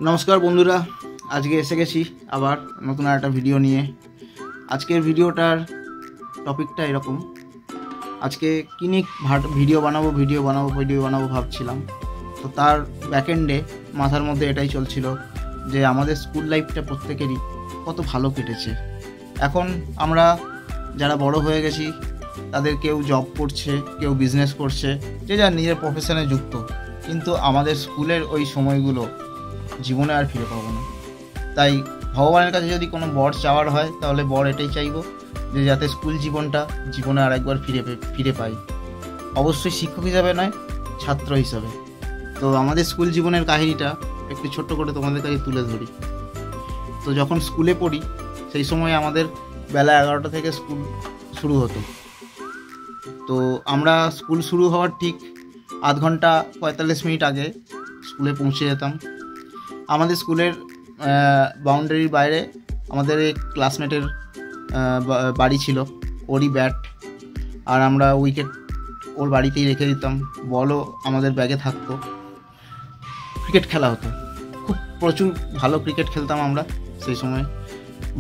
নমস্কার বন্ধুরা, আজকে এসে গেছি আবার নতুন একটা ভিডিও নিয়ে। আজকের ভিডিওটার টপিকটা এরকম, আজকে কী নিয়ে ভিডিও বানাবো ভাবছিলাম। তো তার ব্যাকএন্ডে মাথার মধ্যে এটাই চলছিল যে আমাদের স্কুল লাইফটা প্রত্যেকেরই কত ভালো কেটেছে। এখন আমরা যারা বড় হয়ে গেছি তাদের কেউ জব করছে, কেউ বিজনেস করছে, যে যার নিজের প্রফেশনে যুক্ত, কিন্তু আমাদের স্কুলের ওই সময়গুলো জীবনে আর ফিরে পাবো না। তাই ভগবানের কাছে যদি কোনো বর চাওয়ার হয় তাহলে বর এটাই চাইবো যে যাতে স্কুল জীবনটা জীবনে আরেকবার ফিরে পাই। অবশ্যই শিক্ষক হিসাবে নয়, ছাত্র হিসাবে। তো আমাদের স্কুল জীবনের কাহিনীটা একটু ছোট্ট করে তোমাদের কাছে তুলে ধরি। তো যখন স্কুলে পড়ি সেই সময় আমাদের বেলা 11টা থেকে স্কুল শুরু হতো। তো আমরা স্কুল শুরু হওয়ার ঠিক আধ ঘন্টা 45 মিনিট আগে স্কুলে পৌঁছে যেতাম। আমাদের স্কুলের বাউন্ডারির বাইরে আমাদের এক ক্লাসমেটের বাড়ি ছিল, ওরই ব্যাট, আর আমরা উইকেট ওর বাড়িতেই রেখে দিতাম, বলও আমাদের ব্যাগে থাকতো। ক্রিকেট খেলা হতো, প্রচুর ভালো ক্রিকেট খেলতাম আমরা সেই সময়।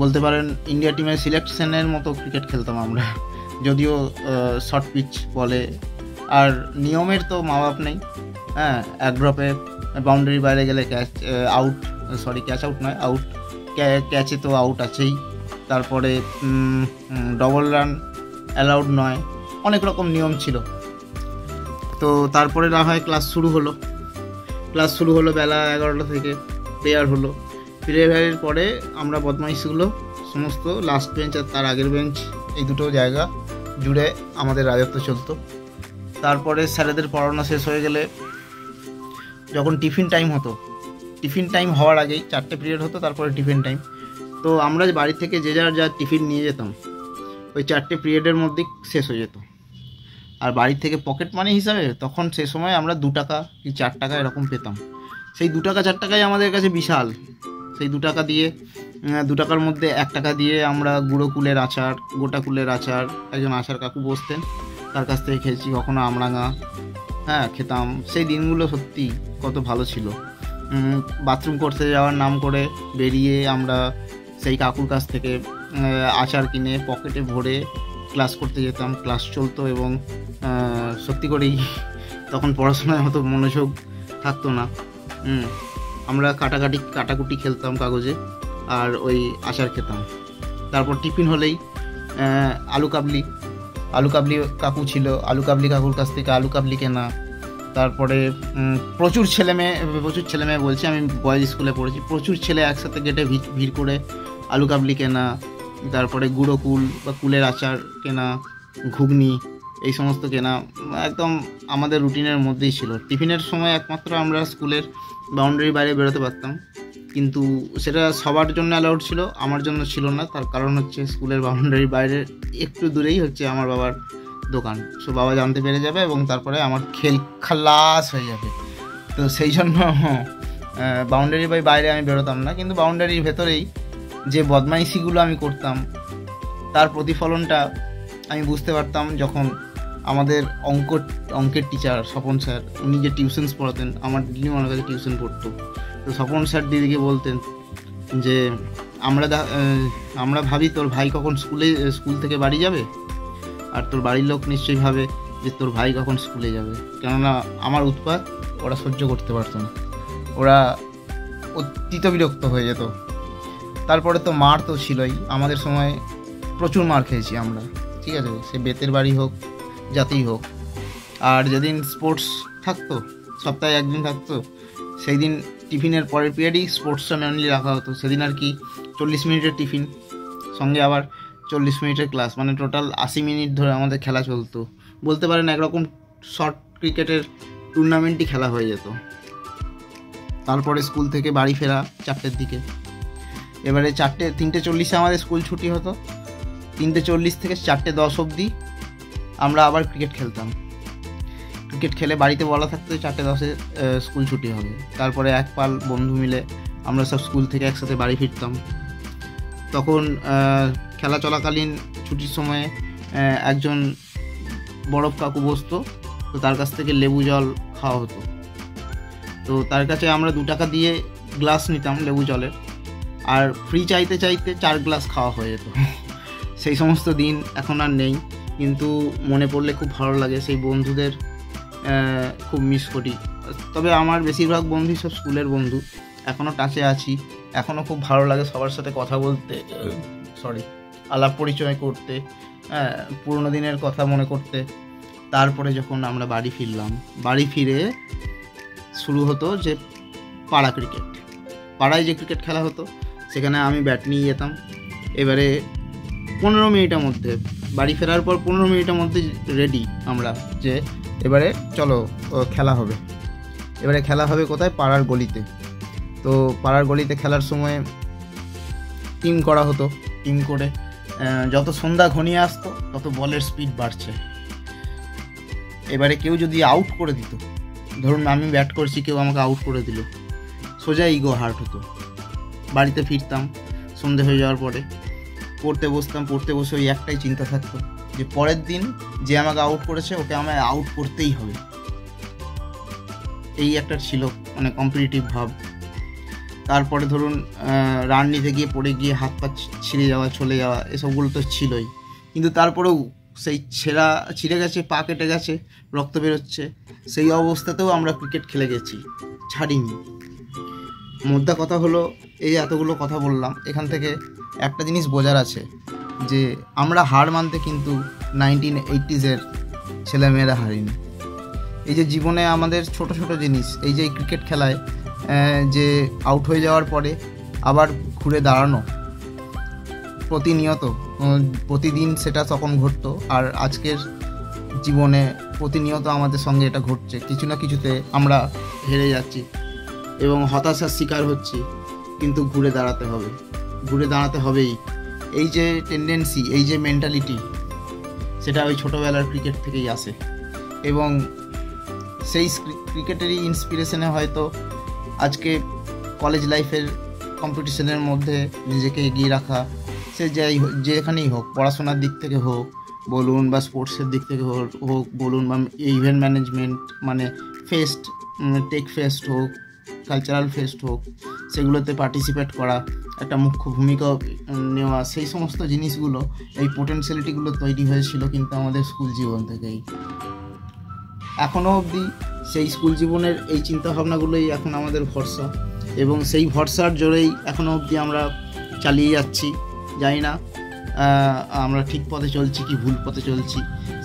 বলতে পারেন ইন্ডিয়া টিমের সিলেকশনের মতো ক্রিকেট খেলতাম আমরা, যদিও শর্ট পিচ বলে। আর নিয়মের তো মা বাপ নেই। এক ড্রপে বাউন্ডারি বাইরে গেলে ক্যাচ আউট, ক্যাচে তো আউট আছেই। তারপরে ডবল রান অ্যালাউড নয়, অনেক রকম নিয়ম ছিল। তো তারপরে না হয় ক্লাস শুরু হলো বেলা 11টা থেকে। প্রেয়ারের পরে আমরা বদমাইশগুলো সমস্ত লাস্ট বেঞ্চ আর তার আগের বেঞ্চ, এই দুটো জায়গা জুড়ে আমাদের রাজত্ব চলতো। তারপরে স্যারেদের পড়ানো শেষ হয়ে গেলে যখন টিফিন টাইম হওয়ার আগেই 4টে পিরিয়ড হতো, তারপরে টিফিন টাইম। তো আমরা বাড়ি থেকে যে যা টিফিন নিয়ে যেতাম ওই 4টে পিরিয়ডের মধ্যেই শেষ হয়ে যেত। আর বাড়ি থেকে পকেট মানি হিসাবে তখন সে সময় আমরা 2 টাকা কি 4 টাকা এরকম পেতাম। সেই 2 টাকা 4 টাকাই আমাদের কাছে বিশাল। সেই 2 টাকা দিয়ে 2 টাকার মধ্যে 1 টাকা দিয়ে আমরা গুঁড়ো কুলের আচার, গোটা কুলের আচার, একজন আচার কাকু বসতেন, তার কাছ থেকে খেয়েছি। কখনো আমড়াঙা খেতাম। সেই দিনগুলো সত্যি কত ভালো ছিল। বাথরুম করতে যাওয়ার নাম করে বেরিয়ে আমরা সেই কাকুর কাছ থেকে আচার কিনে পকেটে ভরে ক্লাস করতে যেতাম। ক্লাস চলতো এবং সত্যি করেই তখন পড়াশোনায় হয়তো মনোযোগ থাকতো না। আমরা কাটাকুটি খেলতাম কাগজে, আর ওই আচার খেতাম। তারপর টিফিন হলেই আলু কাবলি কাকু ছিল, আলু কাবলি কাকুর কাছ থেকে আলু কাবলি কেনা। তারপরে প্রচুর ছেলে মেয়ে বলছি, আমি বয়েজ স্কুলে পড়েছি, প্রচুর ছেলে একসাথে গেটে ভিড় করে আলু কাবলি কেনা। তারপরে গুঁড়ো কুল বা কুলের আচার কেনা, ঘুগনি, এই সমস্ত কেনা একদম আমাদের রুটিনের মধ্যেই ছিল। টিফিনের সময় একমাত্র আমরা স্কুলের বাউন্ডারির বাইরে বেরোতে পারতাম, কিন্তু সেটা সবার জন্য অ্যালাউড ছিল, আমার জন্য ছিল না। তার কারণ হচ্ছে স্কুলের বাউন্ডারির বাইরে একটু দূরেই হচ্ছে আমার বাবার দোকান। সো বাবা জানতে পেরে যাবে এবং তারপরে আমার খালাস হয়ে যাবে। তো সেই জন্য বাউন্ডারির বাইরে আমি বেরোতাম না। কিন্তু বাউন্ডারির ভেতরেই যে বদমাইশিগুলো আমি করতাম তার প্রতিফলনটা আমি বুঝতে পারতাম যখন আমাদের অঙ্কের টিচার স্বপন স্যার, উনি যে টিউশনস পড়াতেন, আমার দিদি আমার কাছে টিউশন পড়তো। তো স্বপন স্যার দিদিকে বলতেন যে আমরা ভাবি তোর ভাই কখন স্কুল থেকে বাড়ি যাবে, আর তোর বাড়ির লোক নিশ্চয়ই ভাবে যে তোর ভাই কখন স্কুলে যাবে। কেননা আমার উৎপাত ওরা সহ্য করতে পারতো না, ওরা অত্যন্ত বিরক্ত হয়ে যেত। তারপরে তো মার তো ছিলই, আমাদের সময় প্রচুর মার খেয়েছি আমরা, ঠিক আছে, সে বেতের বাড়ি হোক যাতেই হোক। আর যেদিন স্পোর্টস থাকতো, সপ্তাহে একদিন থাকতো, সেই দিন টিফিনের পরের পিরিয়ডই স্পোর্টসটা মেনলি রাখা হতো। সেদিন আর কি 40 মিনিটের টিফিন, সঙ্গে আবার 40 মিনিটের ক্লাস, মানে টোটাল 80 মিনিট ধরে আমাদের খেলা চলতো। বলতে পারেন একরকম শর্ট ক্রিকেটের টুর্নামেন্টই খেলা হয়ে যেত। তারপরে স্কুল থেকে বাড়ি ফেরা 4টের দিকে। এবারে 3:40 আমাদের স্কুল ছুটি হতো। 3:40 থেকে 4:10 অবধি আমরা আবার ক্রিকেট খেলতাম। ক্রিকেট খেলে বাড়িতে বলা থাকতো 4:10 স্কুল ছুটি হবে। তারপরে এক পাল বন্ধু মিলে আমরা সব স্কুল থেকে একসাথে বাড়ি ফিরতাম। তখন খেলা চলাকালীন ছুটির সময়ে একজন বরফ কাকু বসতো, তো তার কাছ থেকে লেবু জল খাওয়া হতো। তো তার কাছে আমরা 2 টাকা দিয়ে গ্লাস নিতাম লেবু জলের, আর ফ্রি চাইতে চাইতে 4 গ্লাস খাওয়া হয়ে যেত। সেই সমস্ত দিন এখন আর নেই, কিন্তু মনে পড়লে খুব ভালো লাগে। সেই বন্ধুদের খুব মিস করি। তবে আমার বেশিরভাগ বন্ধুই সব স্কুলের বন্ধু, এখনও টাচে আছি। এখনও খুব ভালো লাগে সবার সাথে কথা বলতে, আলাপ পরিচয় করতে, পুরোনো দিনের কথা মনে করতে। তারপরে যখন আমরা বাড়ি ফিরলাম, বাড়ি ফিরে শুরু হতো যে পাড়া ক্রিকেট। পাড়ায় যে ক্রিকেট খেলা হতো সেখানে আমি ব্যাট নিয়ে যেতাম। এবারে 15 মিনিটের মধ্যে বাড়ি ফেরার পর 15 মিনিটের মধ্যে রেডি আমরা, যে এবারে চলো খেলা হবে। এবারে খেলা হবে কোথায়? পাড়ার গলিতে। তো পাড়ার গলিতে খেলার সময় টিম করা হতো। টিম করে যত সন্ধ্যা ঘনিয়ে আসতো তত বলের স্পিড বাড়ছে। এবারে কেউ যদি আউট করে দিত, ধরুন আমি ব্যাট করছি, কেউ আমাকে আউট করে দিল, সোজা ইগো হার্ট হতো। বাড়িতে ফিরতাম সন্ধে হয়ে যাওয়ার পরে, পড়তে বসতাম। পড়তে বসে ওই একটাই চিন্তা থাকতো যে পরের দিন যে আমাকে আউট করেছে ওকে আমায় আউট করতেই হবে। এই একটা ছিল মানে কম্পিটিটিভ ভাব। তারপরে ধরুন রান নিতে গিয়ে পড়ে গিয়ে হাত পা ছিঁড়ে যাওয়া, চলে যাওয়া, এসবগুলো তো ছিলই। কিন্তু তারপরেও সেই ছিঁড়ে গেছে, পা কেটে গেছে, রক্ত বেরোচ্ছে, সেই অবস্থাতেও আমরা ক্রিকেট খেলে গেছি, ছাড়িনি। মোদ্দা কথা হলো, এই এতগুলো কথা বললাম, এখান থেকে একটা জিনিস বোঝার আছে যে আমরা হার মানতে কিন্তু 1980s ছেলেমেয়েরা হারিনি। এই যে জীবনে আমাদের ছোট ছোট জিনিস, এই যে ক্রিকেট খেলায় যে আউট হয়ে যাওয়ার পরে আবার ঘুরে দাঁড়ানো, প্রতিদিন সেটা তখন ঘটতো। আর আজকের জীবনে প্রতিনিয়ত আমাদের সঙ্গে এটা ঘটছে, কিছু না কিছুতে আমরা হেরে যাচ্ছি এবং হতাশার শিকার হচ্ছি, কিন্তু ঘুরে দাঁড়াতে হবেই। এই যে টেন্ডেন্সি, এই যে মেন্টালিটি, সেটা ওই ছোটোবেলার ক্রিকেট থেকেই আসে। এবং সেই ক্রিকেটেরই ইন্সপিরেশনে হয়তো আজকে কলেজ লাইফের কম্পিটিশনের মধ্যে নিজেকে এগিয়ে রাখা, সে যেখানেই হোক, পড়াশোনার দিক থেকে হোক বলুন, বা স্পোর্টসের দিক থেকে হোক বলুন, বা ইভেন্ট ম্যানেজমেন্ট মানে ফেস্ট, টেক ফেস্ট হোক, কালচারাল ফেস্ট হোক, সেগুলোতে পার্টিসিপেট করা, একটা মুখ্য ভূমিকা নেওয়া, সেই সমস্ত জিনিসগুলো, এই পোটেনশিয়ালিটিগুলো তৈরি হয়েছিল কিন্তু আমাদের স্কুল জীবন থেকেই। এখনও অবধি সেই স্কুল জীবনের এই চিন্তাভাবনাগুলোই এখন আমাদের ভরসা, এবং সেই ভরসার জোরেই এখনও অবধি আমরা চালিয়ে যাচ্ছি। জানি না আমরা ঠিক পথে চলছি কি ভুল পথে চলছি,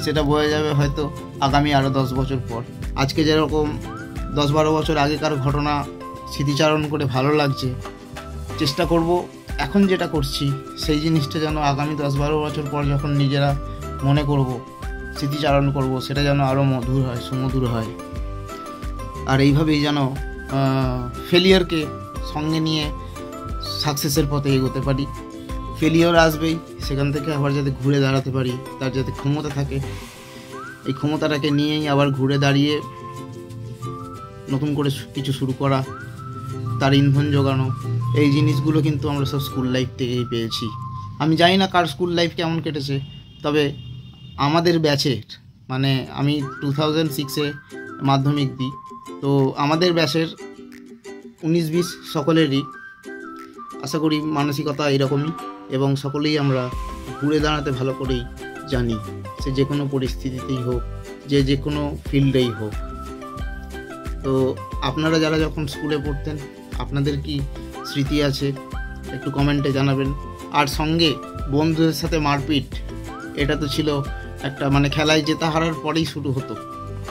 সেটা বোঝা যাবে হয়তো আগামী আরও 10 বছর পর। আজকে যেরকম 10-12 বছর আগেকার ঘটনা স্মৃতিচারণ করে ভালো লাগছে, চেষ্টা করব এখন যেটা করছি সেই জিনিসটা যেন আগামী 10-12 বছর পর যখন নিজেরা মনে করব, স্মৃতিচারণ করব, সেটা যেন আরও মধুর হয়, সুমধুর হয়। আর এইভাবেই যেন ফেলিয়ারকে সঙ্গে নিয়ে সাকসেসের পথে এগোতে পারি। ফেলিয়ার আসবেই, সেখান থেকে আবার যাতে ঘুরে দাঁড়াতে পারি, তার যাতে ক্ষমতা থাকে, এই ক্ষমতাটাকে নিয়েই আবার ঘুরে দাঁড়িয়ে নতুন করে কিছু শুরু করা, তার ইন্ধন জোগানো, এই জিনিসগুলো কিন্তু আমরা সব স্কুল লাইফ থেকেই পেয়েছি। আমি জানি না কার স্কুল লাইফ কেমন কেটেছে, তবে আমাদের ব্যাচের, মানে আমি 2006-এ মাধ্যমিক দিই, তো আমাদের ব্যাচের 19-20 সকলেরই আশা করি মানসিকতা এরকমই, এবং সকলেই আমরা ঘুরে দাঁড়াতে ভালো করেই জানি, সে যে কোনো পরিস্থিতিতেই হোক, যে কোনো ফিল্ডেই হোক। তো আপনারা যারা যখন স্কুলে পড়তেন, আপনাদের কি স্মৃতি আছে একটু কমেন্টে জানাবেন। আর সঙ্গে বন্ধুদের সাথে মারপিট, এটা তো ছিল একটা, মানে খেলায় জেতা হারার পরেই শুরু হতো,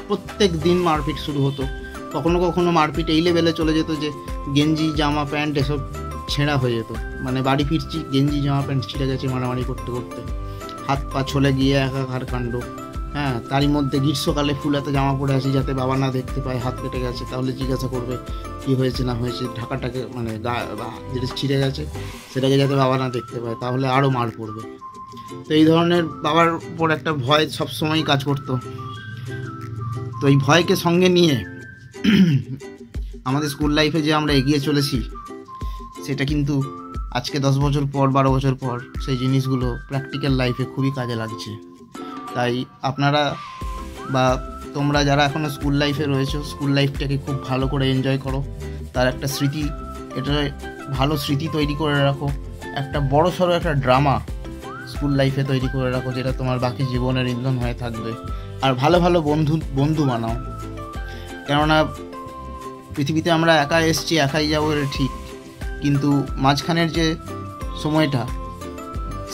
প্রত্যেক দিন মারপিট শুরু হতো। কখনো কখনো মারপিট এই লেভেলে চলে যেত যে গেঞ্জি জামা প্যান্ট এসব ছেঁড়া হয়ে যেত, মানে বাড়ি ফিরছি গেঞ্জি জামা প্যান্ট ছিঁড়ে গেছে মারামারি করতে করতে, হাত পা ছলে গিয়ে একাকার কাণ্ড। হ্যাঁ, তারই মধ্যে গ্রীষ্মকালে ফুলাতে জামা পরে আসি যাতে বাবা না দেখতে পায় হাত কেটে গেছে, তাহলে জিজ্ঞাসা করবে কি হয়েছে না হয়েছে, ঢাকাটাকে মানে যেটা ছিঁড়ে গেছে সেটাকে যাতে বাবা না দেখতে পায়, তাহলে আরও মার পড়বে। তো এই ধরনের বাবার উপর একটা ভয় সবসময়ই কাজ করতো। তো এই ভয়কে সঙ্গে নিয়ে আমাদের স্কুল লাইফে যে আমরা এগিয়ে চলেছি, সেটা কিন্তু আজকে 10 বছর পর 12 বছর পর সেই জিনিসগুলো প্র্যাকটিক্যাল লাইফে খুবই কাজে লাগছে। তাই আপনারা বা তোমরা যারা এখনও স্কুল লাইফে রয়েছো, স্কুল লাইফটাকে খুব ভালো করে এনজয় করো, তার একটা স্মৃতি, এটা ভালো স্মৃতি তৈরি করে রাখো, একটা বড় সড়ো একটা ড্রামা স্কুল লাইফে তৈরি করে রাখো, যেটা তোমার বাকি জীবনের ইন্ধন হয়ে থাকবে। আর ভালো ভালো বন্ধু বানাও, কেননা পৃথিবীতে আমরা একা এসছি, একাই যাবো, এটা ঠিক, কিন্তু মাঝখানের যে সময়টা,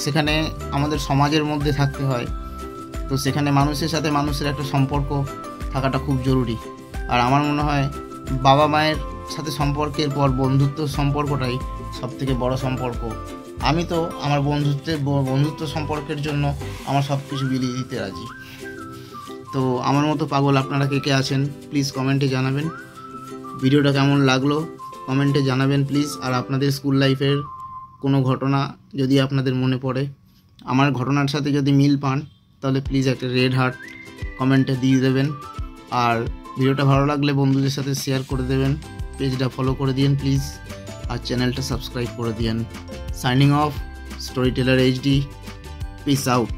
সেখানে আমাদের সমাজের মধ্যে থাকতে হয়, তো সেখানে মানুষের সাথে মানুষের একটা সম্পর্ক থাকাটা খুব জরুরি। আর আমার মনে হয় বাবা মায়ের সাথে সম্পর্কের পর বন্ধুত্ব সম্পর্কটাই সবথেকে বড় সম্পর্ক। আমি তো আমার বন্ধুত্ব সম্পর্কের জন্য আমার সব কিছু বিলিয়ে দিতে রাজি। তো আমার মতো পাগল আপনারা কে কে আছেন প্লিজ কমেন্টে জানাবেন। ভিডিওটা কেমন লাগলো কমেন্টে জানাবেন প্লিজ। আর আপনাদের স্কুল লাইফের কোনো ঘটনা যদি আপনাদের মনে পড়ে, আমার ঘটনার সাথে যদি মিল পান, তাহলে প্লিজ একটা রেড হার্ট কমেন্টে দিয়ে দেবেন। আর ভিডিওটা ভালো লাগলে বন্ধুদের সাথে শেয়ার করে দেবেন, পেজটা ফলো করে দিন প্লিজ, আর চ্যানেলটা সাবস্ক্রাইব করে দিন। Signing off, storyteller HD, peace out.